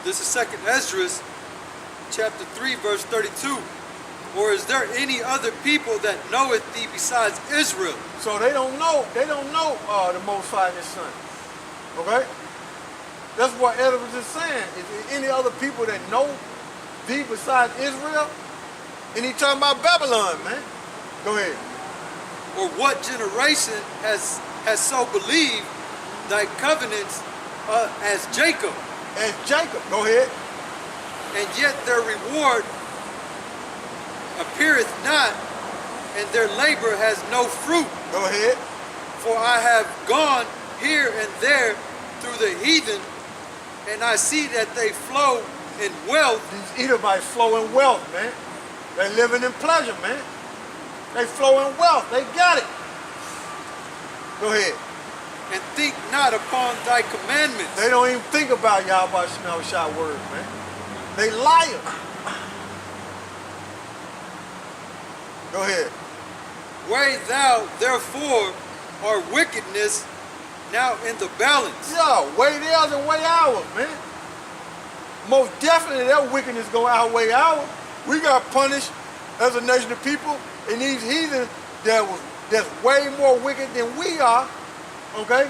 This is 2nd Esdras, chapter 3, verse 32. Or is there any other people that knoweth thee besides Israel? So they don't know the Most High and His Son. Okay? That's what Edom is saying. Is there any other people that know thee besides Israel? And he talking about Babylon, man. Go ahead. Or what generation has so believed thy covenants as Jacob? As Jacob. Go ahead. And yet their reward appeareth not, and their labor has no fruit. Go ahead. For I have gone here and there through the heathen, and I see that they flow in wealth. These Edomites flow in wealth, man. They living in pleasure, man. They flow in wealth. They got it. Go ahead. And think not upon thy commandments. They don't even think about YAHAWASHI words, man. They liars. Go ahead. Weigh thou therefore our wickedness now in the balance. Yeah, weigh theirs and weigh ours, man. Most definitely their wickedness gonna outweigh ours. We got punished as a nation of people, and these heathens that's way more wicked than we are, okay?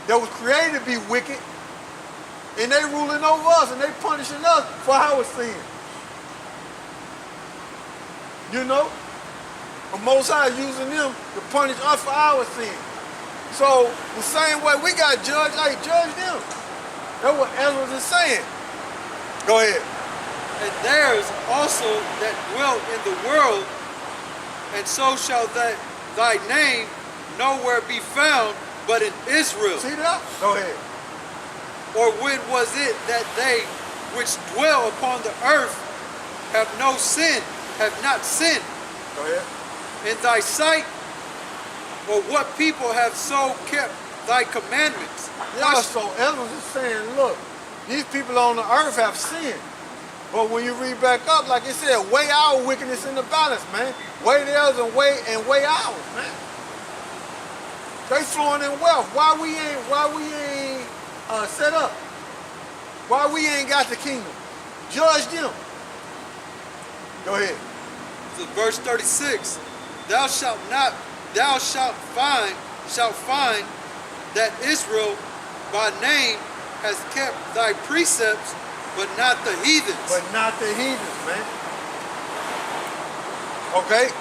That was created to be wicked, and they ruling over us, and they punishing us for our sin. You know? The Most High is using them to punish us for our sin. So, the same way we got judged, hey, judge them. That's what Ezra is saying. Go ahead. And theirs also that dwelt in the world, and so shall thy name nowhere be found but in Israel. See that? Go ahead. Or when was it that they which dwell upon the earth have no sin, have not sinned? Go ahead. In thy sight, or what people have so kept thy commandments? Yeah, so Ezra is saying, look, these people on the earth have sinned. But when you read back up, like it said, weigh our wickedness in the balance, man. Weigh theirs and weigh ours, man. They flowing in wealth. Why we ain't set up? Why we ain't got the kingdom? Judge them. Go ahead. So verse 36, thou shalt find that Israel by name has kept thy precepts, but not the heathens. But not the heathens, man. Okay?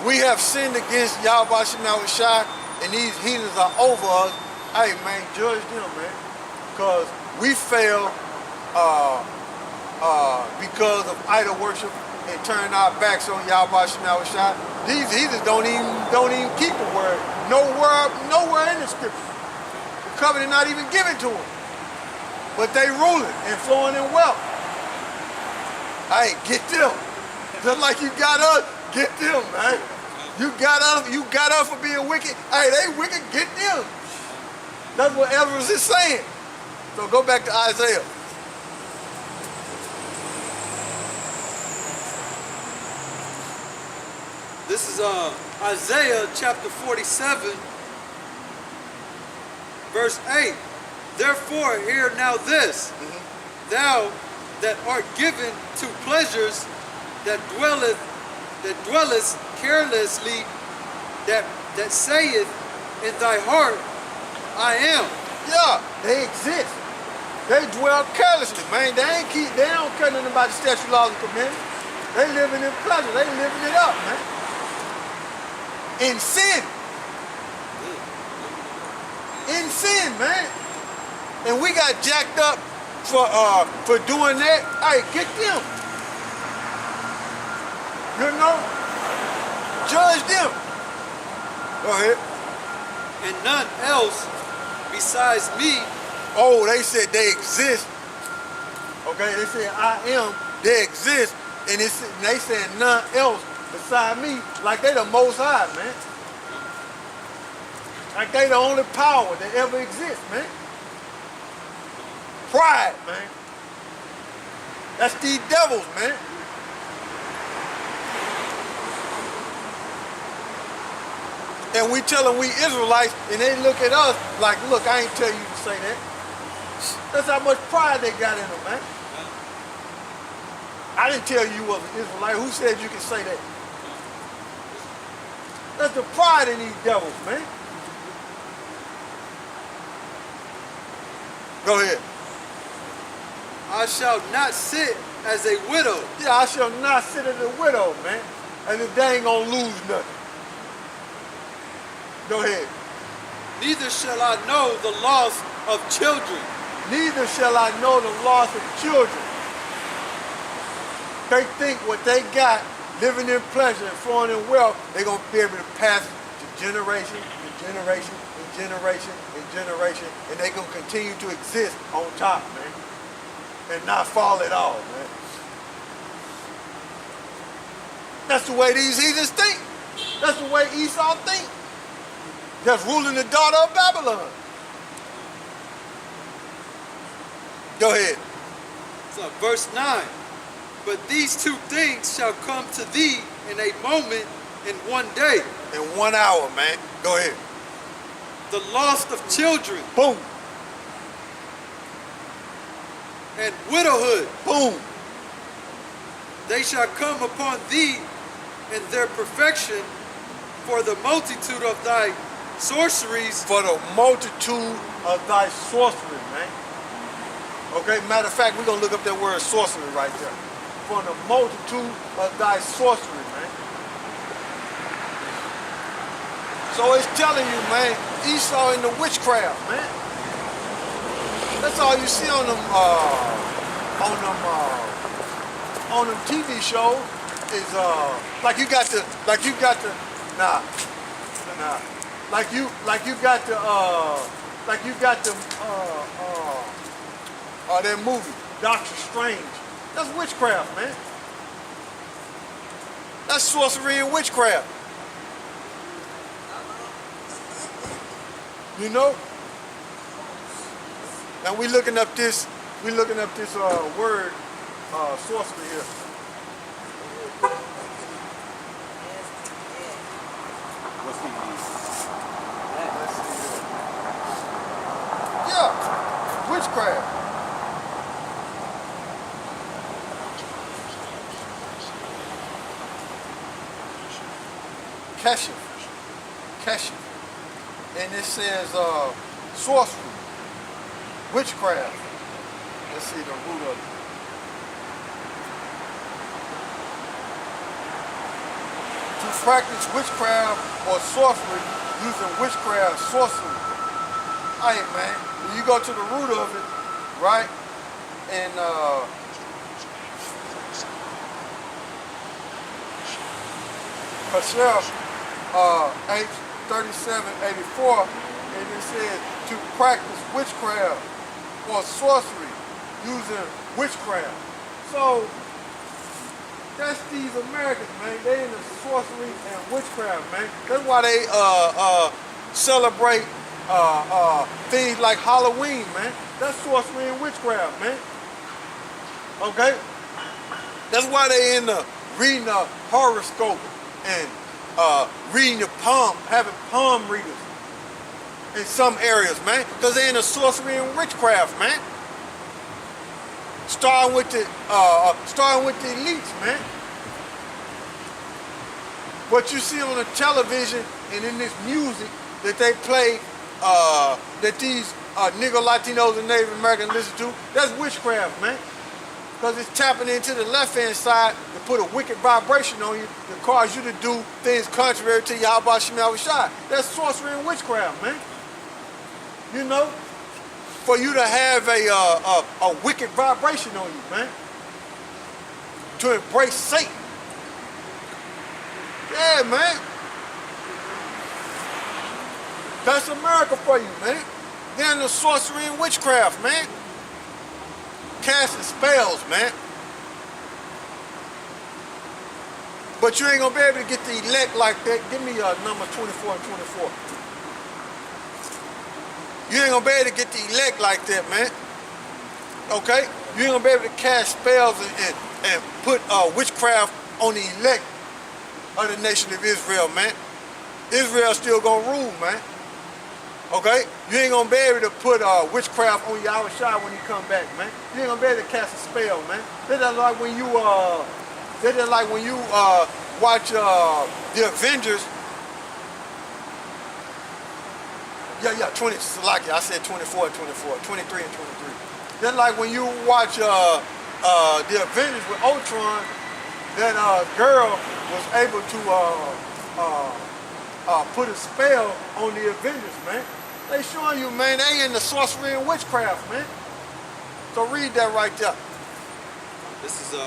We have sinned against YAHAWASHI, and these heathens are over us. Hey, man, judge them, man. Because we fail because of idol worship and turning our backs on YAHAWASHI. These heathens don't even keep the word. Nowhere in the scripture. The covenant not even given to them. But they ruling and flowing in wealth. Hey, get them. Just like you got us, get them, man. You got us for being wicked. Hey, they wicked, get them. That's what Ezra is saying. So go back to Isaiah. This is Isaiah chapter 47, verse 8. Therefore, hear now this, thou that art given to pleasures, that dwellest carelessly, that saith in thy heart, I am. Yeah, they exist. They dwell carelessly, man. They don't care nothing about the statute, laws, and commandments. They living in pleasure. They living it up, man. In sin. In sin, man. And we got jacked up for doing that. Hey, get them. You know? Judge them. Go ahead. And none else besides me. Oh, they said they exist. Okay, they said I am, they exist. And they said none else beside me, like they the Most High, man. Like they the only power that ever exists, man. Pride, man. That's these devils, man. And we tell them we Israelites, and they look at us like, look, I ain't tell you to say that. That's how much pride they got in them, man. I didn't tell you was an Israelite. Who said you can say that? That's the pride in these devils, man. Go ahead. I shall not sit as a widow. Yeah, I shall not sit as a widow, man. And if they ain't gonna lose nothing. Go ahead. Neither shall I know the loss of children. Neither shall I know the loss of children. They think what they got, living in pleasure and flowing in wealth, they're going to be able to pass it to generation and generation and generation and generation, and they're going to continue to exist on top, man, and not fall at all, man. That's the way these heathens think. That's the way Esau think. Just ruling the daughter of Babylon. Go ahead. So verse 9. But these two things shall come to thee in a moment, in one day. In 1 hour, man. Go ahead. The loss of children. Boom. And widowhood. Boom. They shall come upon thee in their perfection, for the multitude of thy sorceries. For the multitude of thy sorcery, man. Okay, matter of fact, we're going to look up that word sorcery right there. For the multitude of thy sorcery, man. So it's telling you, man, Esau in the witchcraft, man. That's all you see on them TV shows is like you got the that movie, Doctor Strange. That's witchcraft, man. That's sorcery and witchcraft. You know? Now we looking up this word, sorcery here. Let's see here. Yeah, witchcraft. Keshif. And it says sorcery, witchcraft. Let's see the root of it. To practice witchcraft or sorcery using witchcraft, sorcery. Hey man, when you go to the root of it, right? And Hashem, H3784, and it says to practice witchcraft or sorcery using witchcraft. So that's these Americans, man. They into sorcery and witchcraft, man. That's why they celebrate things like Halloween, man. That's sorcery and witchcraft, man. Okay? That's why they into reading the horoscope and reading the palm, having palm readers in some areas, man, because they're into sorcery and witchcraft, man. Starting with the elites, man. What you see on the television and in this music that they play, that these nigger Latinos and Native Americans listen to, that's witchcraft, man. Because it's tapping into the left-hand side to put a wicked vibration on you to cause you to do things contrary to YAHAWASHI. That's sorcery and witchcraft, man. You know? For you to have a wicked vibration on you, man. To embrace Satan. Yeah, man. That's America for you, man. They're into sorcery and witchcraft, man. Casting spells, man. But you ain't gonna be able to get the elect like that. Give me number 24 and 24. You ain't gonna be able to get the elect like that, man. Okay? You ain't gonna be able to cast spells and put witchcraft on the elect of the nation of Israel, man. Israel still gonna rule, man. Okay? You ain't gonna be able to put witchcraft on YAHAWASHI when he come back, man. You ain't gonna be able to cast a spell, man. That's just like when you watch the Avengers. Yeah, 20, like I said 24 and 24, 23 and 23. Then like when you watch the Avengers with Ultron, that girl was able to put a spell on the Avengers, man. They showing you, man, they in the sorcery and witchcraft, man. So read that right there. This is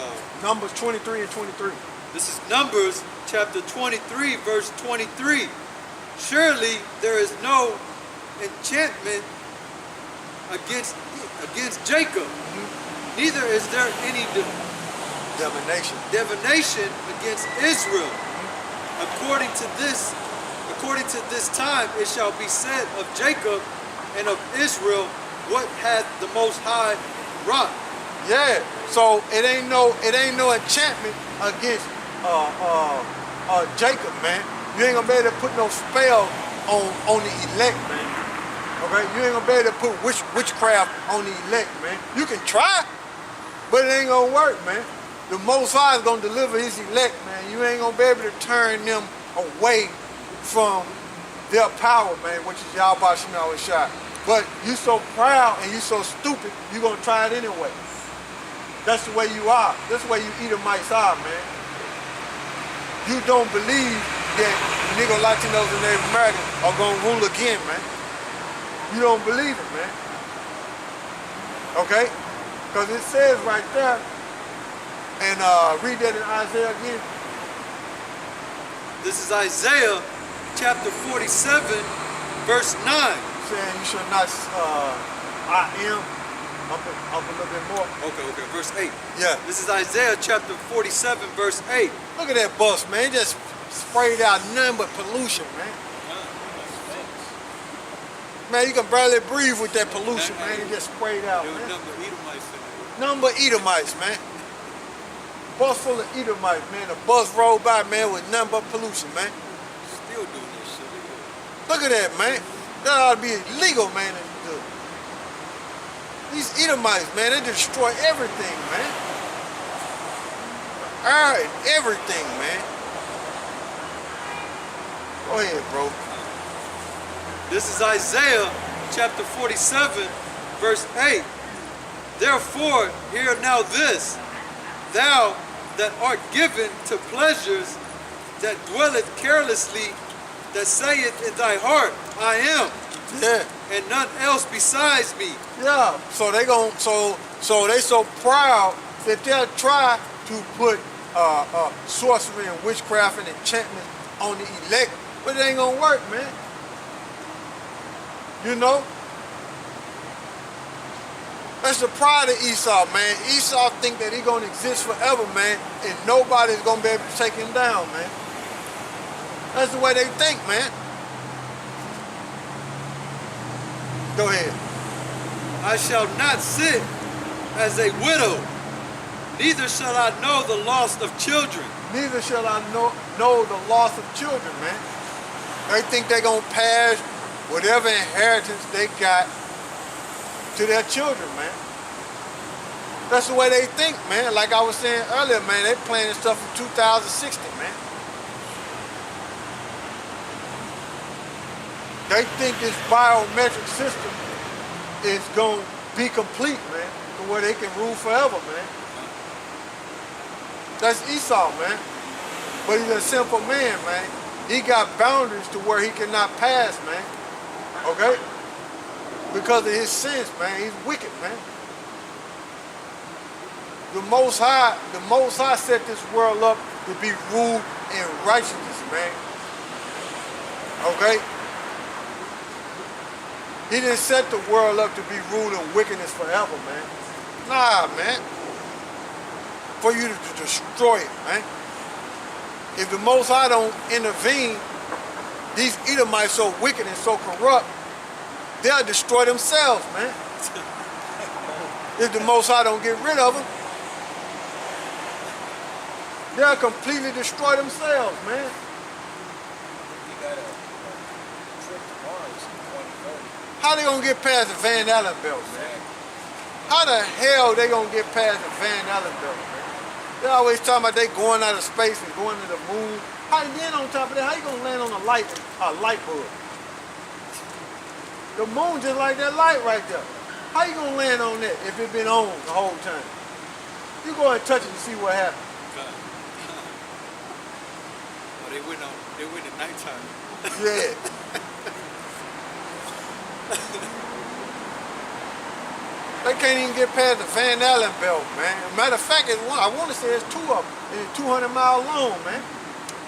Numbers 23 and 23. This is Numbers chapter 23, verse 23. Surely there is no enchantment against Jacob. Neither is there any divination against Israel. According to this time it shall be said of Jacob and of Israel, what hath the Most High wrought? Yeah. So it ain't no enchantment against Jacob, man. You ain't gonna be able to put no spell on the elect, man. Okay? You ain't gonna be able to put witchcraft on the elect, man. You can try, but it ain't gonna work, man. The Most High is gonna deliver his elect, man. You ain't gonna be able to turn them away from their power, man, which is YAHAWASHI. But you so proud and you so stupid, you gonna try it anyway. That's the way you are. That's the way you Edomites are, man. You don't believe that Negro Latinos and Native Americans are gonna rule again, man. You don't believe it, man. Okay? Because it says right there, and read that in Isaiah again. This is Isaiah chapter 47, verse 9. Saying you should not, I am, up a little bit more. Okay, verse 8. Yeah. This is Isaiah chapter 47, verse 8. Look at that bus, man. It just sprayed out nothing but pollution, man. Man, you can barely breathe with that pollution, man. It just sprayed out, man. Nothing but Edomites, man. Bus full of Edomites, man. The bus rolled by, man, with nothing but pollution, man. Still doing this shit. Look at that, man. That ought to be illegal, man. These Edomites, man, they destroy everything, man. All right, everything, man. Go ahead, bro. This is Isaiah chapter 47, verse 8. Therefore, hear now this, thou that art given to pleasures, that dwelleth carelessly, that saith in thy heart, I am, Yeah. and none else besides me. Yeah. So they so proud that they'll try to put sorcery and witchcraft and enchantment on the elect, but it ain't gonna work, man. You know? That's the pride of Esau, man. Esau think that he gonna exist forever, man, and nobody's gonna be able to take him down, man. That's the way they think, man. Go ahead. I shall not sit as a widow, neither shall I know the loss of children. Neither shall I know the loss of children, man. They think they're gonna pass whatever inheritance they got to their children, man. That's the way they think, man. Like I was saying earlier, man, they planning stuff for 2060, man. They think this biometric system is going to be complete, man, to where they can rule forever, man. That's Esau, man. But he's a simple man, man. He got boundaries to where he cannot pass, man. Okay? Because of his sins, man. He's wicked, man. The Most High set this world up to be ruled in righteousness, man. Okay? He didn't set the world up to be ruled in wickedness forever, man. Nah, man. For you to destroy it, man. If the Most High don't intervene, these Edomites so wicked and so corrupt, they'll destroy themselves, man. If the Most High don't get rid of them, they'll completely destroy themselves, man. got a trip to Mars in 2030. How they gonna get past the Van Allen belt, man? How the hell they gonna get past the Van Allen belt, man? They always talking about they going out of space and going to the moon. How then on top of that, how you gonna land on a light bulb? The moon just like that light right there. How you gonna land on that if it been on the whole time? You go and touch it and see what happens. Well, they went at nighttime. Yeah. They can't even get past the Van Allen belt, man. Matter of fact, I want to say it's 2 of them. And it's 200 miles long, man.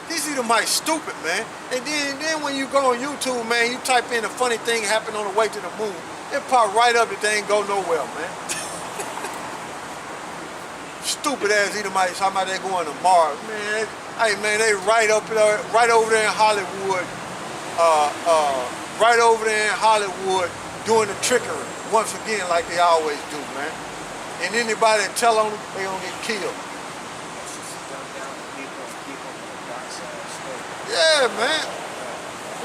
These Edomites stupid, man. And then when you go on YouTube, man, you type in a funny thing happened on the way to the moon. It pop right up that they ain't go nowhere, man. Stupid ass Edomites talking about they going to Mars, man. Hey, man, they right over there in Hollywood, right over there in Hollywood doing the trickery once again like they always do, man. And anybody that tell on them, they gonna get killed. It's just dumb down to people and keep them in the dark side of the story. Yeah, man.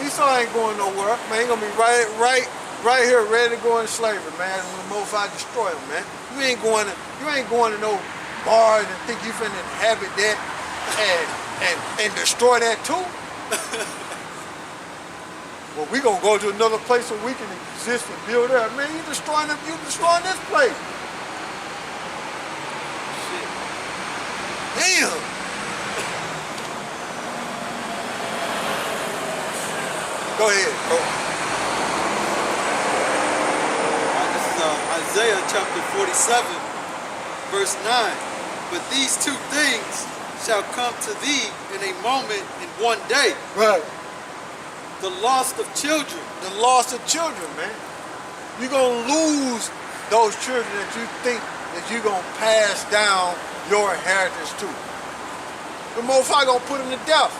Esau ain't going nowhere, man. He gonna be right here, ready to go into slavery, man. When the Most High destroy him, man. You ain't going to no Mars and think you finna inhabit that and destroy that too. Well, we gonna go to another place so we can exist and build there. Man, you destroying this place. Shit. Damn. Go ahead. Go. This is Isaiah chapter 47, verse 9. But these 2 things shall come to thee in a moment, in one day. Right. The loss of children. The loss of children, man. You're going to lose those children that you think that you're going to pass down your inheritance to. The Most High going to put them to death.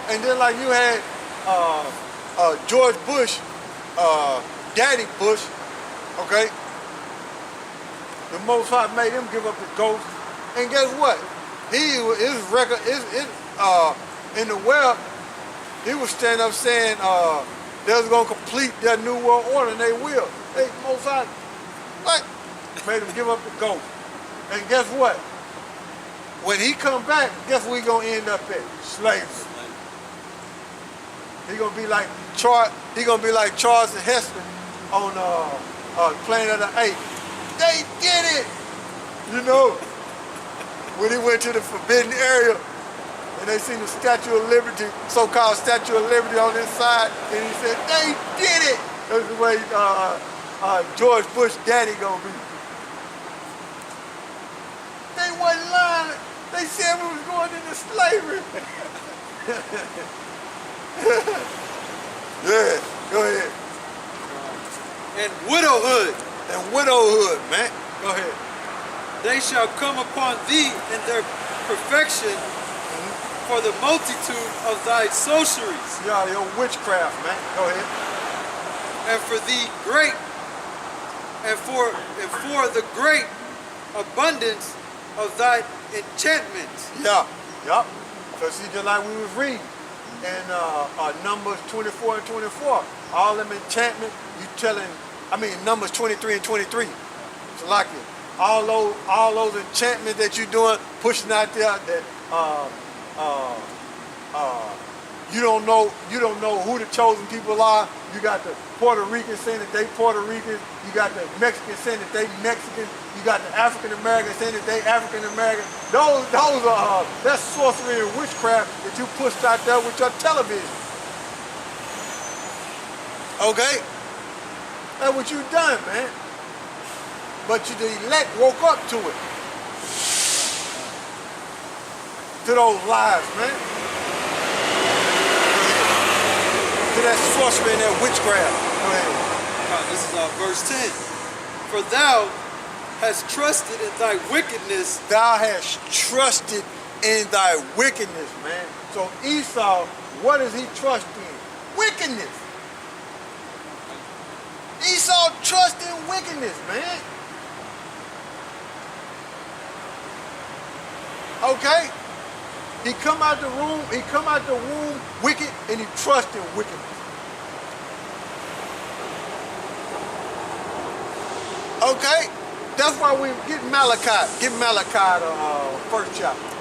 And then like you had George Bush, Daddy Bush, okay? The Most High made him give up the ghost. And guess what? His record is in the web. He was standing up saying they was gonna complete their new world order, and they will. Hey, Most High, what? Made him give up the ghost. And guess what? When he come back, guess where he gonna end up at? Slavery. He gonna be like Charles and Heston on Planet of the Apes. They did it, you know. When he went to the forbidden area and they seen the Statue of Liberty, so-called Statue of Liberty on this side, and he said, they did it. That's the way George Bush daddy gonna be. They wasn't lying. They said we was going into slavery. Yeah, go ahead. And widowhood. And widowhood, man. Go ahead. They shall come upon thee in their perfection for the multitude of thy sorceries. Yeah, your witchcraft, man. Go ahead. And for the great, and for the great abundance of thy enchantments. Yeah, yup. So see, just like we was reading in Numbers 24 and 24, all them enchantment, Numbers 23 and 23. It's like it. All those enchantments that you're doing, pushing out there that you don't know who the chosen people are. You got the Puerto Ricans saying that they Puerto Ricans. You got the Mexicans saying that they Mexicans. You got the African Americans saying that they African Americans. That's sorcery and witchcraft that you pushed out there with your television. Okay? That's what you done, man. But the elect woke up to it. To those lies, man. To that sorcery and that witchcraft. Go ahead. This is verse 10. For thou hast trusted in thy wickedness. Thou hast trusted in thy wickedness, man. So Esau, what does he trust in? Wickedness. Esau trusts in wickedness, man. Okay? He come out the room, he come out the womb wicked, and he trusts in wickedness. Okay? That's why we get Malachi. Get Malachi the first chapter.